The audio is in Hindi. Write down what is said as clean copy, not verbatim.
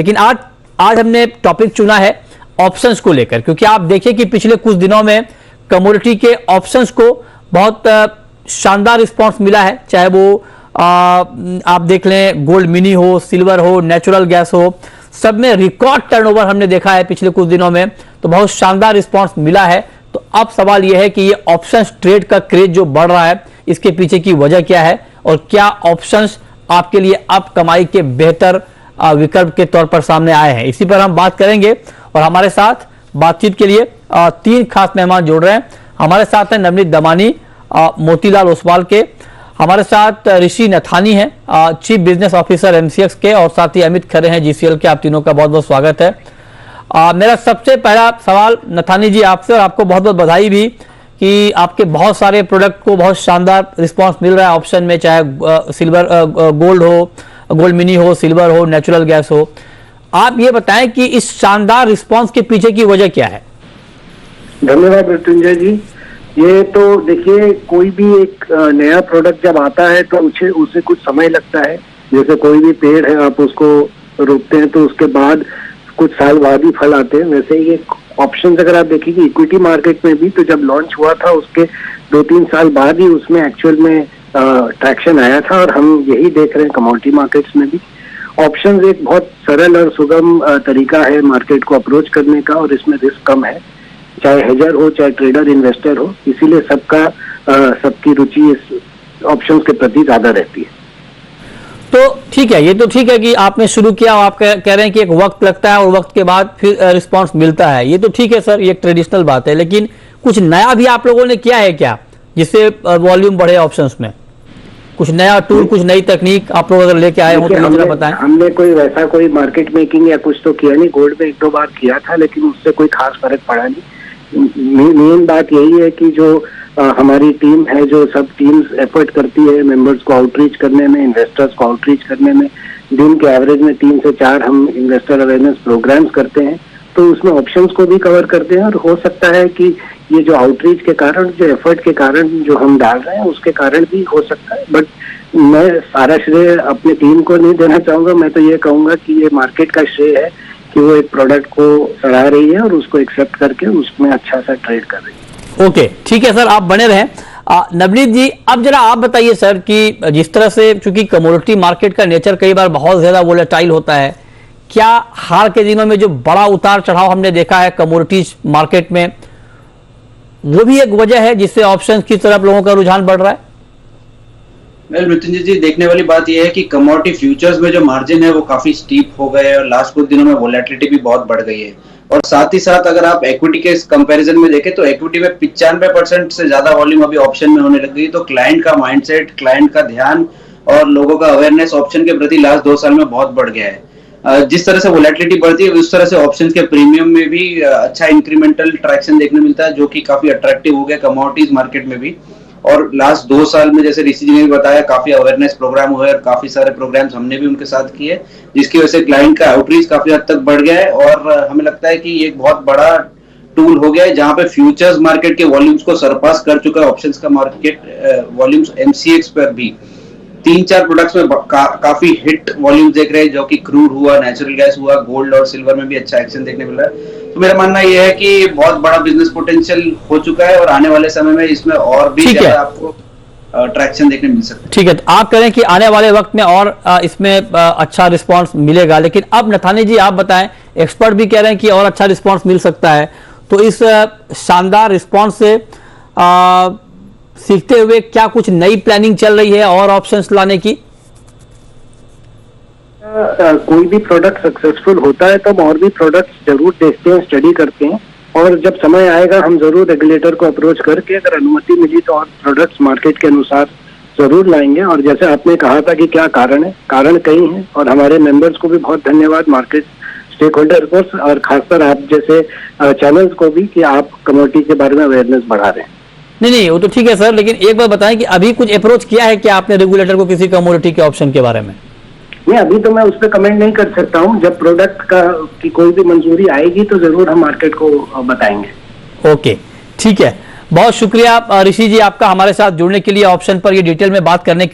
लेकिन आज हमने टॉपिक चुना है ऑप्शंस को लेकर, क्योंकि आप देखिए कि पिछले कुछ दिनों में कमोडिटी के ऑप्शंस को बहुत शानदार रिस्पांस मिला है। चाहे वो आप देख लें गोल्ड मिनी हो, सिल्वर हो, नेचुरल गैस हो, सब में रिकॉर्ड टर्नओवर हमने देखा है पिछले कुछ दिनों में, तो बहुत शानदार रिस्पांस मिला है। तो अब सवाल यह है कि ये ऑप्शंस ट्रेड का क्रेज जो बढ़ रहा है, इसके पीछे की वजह क्या है और क्या ऑप्शंस आपके लिए अब कमाई के बेहतर विकल्प के तौर पर सामने आए हैं, इसी पर हम बात करेंगे। और हमारे साथ बातचीत के लिए तीन खास मेहमान जुड़ रहे हैं। हमारे साथ हैं नवनीत दमानी मोतीलाल ओसवाल के, हमारे साथ ऋषि नथानी हैं चीफ बिजनेस ऑफिसर एमसीएक्स के, और साथ ही अमित खरे हैं जीसीएल के। आप तीनों का बहुत बहुत स्वागत है। मेरा सबसे पहला सवाल नथानी जी आपसे, और आपको बहुत बहुत बधाई भी कि आपके बहुत सारे प्रोडक्ट को बहुत शानदार रिस्पांस मिल रहा है ऑप्शन में, चाहे सिल्वर गोल्ड हो, गोल्ड मिनी हो, सिल्वर हो, नेचुरल गैस हो। आप ये बताएं कि इस शानदार रिस्पांस के पीछे की वजह क्या है? धन्यवाद मृत्युंजय जी। ये तो देखिए, कोई भी एक नया प्रोडक्ट जब आता है तो उसे कुछ समय लगता है। जैसे कोई भी पेड़ है, आप उसको रोपते हैं तो उसके बाद कुछ साल बाद ही फल आते हैं। वैसे ही ऑप्शन अगर आप देखेंगे इक्विटी मार्केट में भी, तो जब लॉन्च हुआ था उसके 2-3 साल बाद ही उसमें एक्चुअल में ट्रैक्शन आया था, और हम यही देख रहे हैं कमोडिटी मार्केट्स में भी। ऑप्शंस एक बहुत सरल और सुगम तरीका है मार्केट को अप्रोच करने का, और इसमें रिस्क कम है, चाहे हेजर हो चाहे ट्रेडर इन्वेस्टर हो। इसीलिए सबकी रुचि इस ऑप्शंस के प्रति ज्यादा रहती है। तो ठीक है, ये तो ठीक है कि आपने शुरू किया, आप कह रहे हैं कि एक वक्त लगता है और वक्त के बाद फिर रिस्पांस मिलता है। ये तो ठीक है सर, ये एक ट्रेडिशनल बात है, लेकिन कुछ नया भी आप लोगों ने किया है क्या जिससे वॉल्यूम बढ़े ऑप्शंस में? कुछ नया टूल, कुछ नई तकनीक आप लोग अगर लेके आए हो तो मुझे बताएं। हमने कोई मार्केट मेकिंग या कुछ तो किया नहीं। गोल्ड में 1-2 बार किया था, लेकिन उससे कोई खास फर्क पड़ा नहीं। मेन बात यही है कि जो हमारी टीम है, जो सब टीम्स एफर्ट करती है मेंबर्स को आउटरीच करने में, इन्वेस्टर्स को आउटरीच करने में, दिन के एवरेज में 3 से 4 हम इन्वेस्टर अवेयरनेस प्रोग्राम्स करते हैं, तो उसमें ऑप्शंस को भी कवर करते हैं। और हो सकता है कि ये जो आउटरीच के कारण, जो एफर्ट के कारण जो हम डाल रहे हैं, उसके कारण भी हो सकता है। बट मैं सारा श्रेय अपनी टीम को नहीं देना चाहूंगा। मैं तो ये कहूंगा कि ये मार्केट का श्रेय है कि वो एक प्रोडक्ट को सराह रही है और उसको एक्सेप्ट करके उसमें अच्छा सा ट्रेड कर रही है। ओके, ठीक है सर, आप बने रहें। नवनीत जी, अब जरा आप बताइए सर कि जिस तरह से, चूंकि कमोडिटी मार्केट का नेचर कई बार बहुत ज्यादा वोलेटाइल होता है, क्या हाल के दिनों में जो बड़ा उतार चढ़ाव हमने देखा है कमोडिटीज मार्केट में, वो भी एक वजह है जिससे ऑप्शंस की तरफ लोगों का रुझान बढ़ रहा है? मृत्युंजय जी, देखने वाली बात यह है कि कमोडिटी फ्यूचर्स में जो मार्जिन है वो काफी स्टीप हो गए हैं, और लास्ट कुछ दिनों में वोलेटिलिटी भी बहुत बढ़ गई है। और साथ ही साथ अगर आप इक्विटी के कंपैरिजन में देखें तो इक्विटी में 95% से ज्यादा वॉल्यूम अभी ऑप्शन में होने लग गई। तो क्लाइंट का माइंडसेट, क्लाइंट का ध्यान और लोगों का अवेयरनेस ऑप्शन के प्रति लास्ट 2 साल में बहुत बढ़ गया है। जिस तरह से वोलेटिलिटी बढ़ती है, उस तरह से ऑप्शंस के प्रीमियम में भी अच्छा इंक्रीमेंटल ट्रैक्शन देखने मिलता है, जो कि काफी अट्रैक्टिव हो गया कमोडिटीज मार्केट में भी। और लास्ट 2 साल में, जैसे ऋषि जी ने भी बताया, काफी अवेयरनेस प्रोग्राम हुए और काफी सारे प्रोग्राम्स हमने भी उनके साथ किए, जिसकी वजह से क्लाइंट का आउटरीच काफी हद तक बढ़ गया है। और हमें लगता है कि ये एक बहुत बड़ा टूल हो गया है, जहां पे फ्यूचर्स मार्केट के वॉल्यूम्स को सरपास कर चुका है ऑप्शंस का मार्केट वॉल्यूम्स एमसीएक्स पर भी। 3-4 प्रोडक्ट्स में काफी हिट वॉल्यूम देख रहे हैं, जो कि क्रूड हुआ, नेचुरल गैस हुआ, गोल्ड और सिल्वर में भी अच्छा एक्शन देखने मिल रहा है। तो मेरा मानना यह है कि बहुत बड़ा बिजनेस पोटेंशियल हो चुका है, और आने वाले समय में इसमें और भी ज्यादा आपको ट्रैक्शन देखने मिल सकता है। ठीक है, तो आप कह रहे हैं कि आने वाले वक्त में और इसमें अच्छा रिस्पांस मिलेगा, लेकिन अब नथानी जी आप बताएं, एक्सपर्ट भी कह रहे हैं कि और अच्छा रिस्पांस मिल सकता है, तो इस शानदार रिस्पांस से सीखते हुए क्या कुछ नई प्लानिंग चल रही है और ऑप्शंस लाने की? कोई भी प्रोडक्ट सक्सेसफुल होता है तो हम और भी प्रोडक्ट्स जरूर देखते हैं, स्टडी करते हैं, और जब समय आएगा हम जरूर रेगुलेटर को अप्रोच करके अगर अनुमति मिली तो और प्रोडक्ट्स मार्केट के अनुसार जरूर लाएंगे। और जैसे आपने कहा था कि क्या कारण है, कारण कई हैं, और हमारे मेंबर्स को भी बहुत धन्यवाद, मार्केट स्टेक होल्डर को, और खासकर आप जैसे चैनल्स को भी, कि आप कमोडिटी के बारे में अवेयरनेस बढ़ा रहे हैं। नहीं, वो तो ठीक है सर, लेकिन एक बार बताएं कि अभी कुछ अप्रोच किया है क्या आपने रेगुलेटर को किसी कमोडिटी के ऑप्शन के बारे में? नहीं, अभी तो मैं उस पर कमेंट नहीं कर सकता हूँ। जब प्रोडक्ट की कोई भी मंजूरी आएगी तो जरूर हम मार्केट को बताएंगे। ओके, ठीक है, बहुत शुक्रिया ऋषि जी आपका हमारे साथ जुड़ने के लिए, ऑप्शन पर ये डिटेल में बात करने के